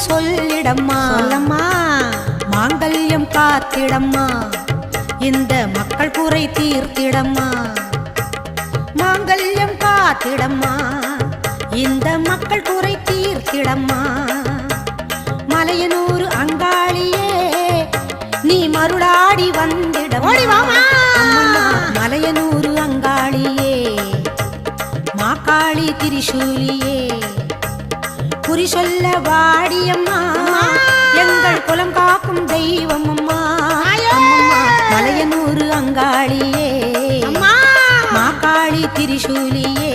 சொல்லிடம்மா சொல்லம்மா மாங்கல்யம் காத்திடம்மா இந்த மக்கள் குறை தீர்த்திடம்மா மாங்கல்யம் காத்திடம்மா இந்த மக்கள் குறை தீர்த்திடம்மா மலையனூர் அங்காளியே நீ மருளாடி வந்திடம்மா மலையனூர் அங்காளியே மாக்காளி திரிசூலியே குறி சொல்ல வாடியம்மா எங்கள் குலம் காக்கும் தெய்வம் அம்மா மலையனூர் அங்காளியே மாக்காளி திரிசூலியே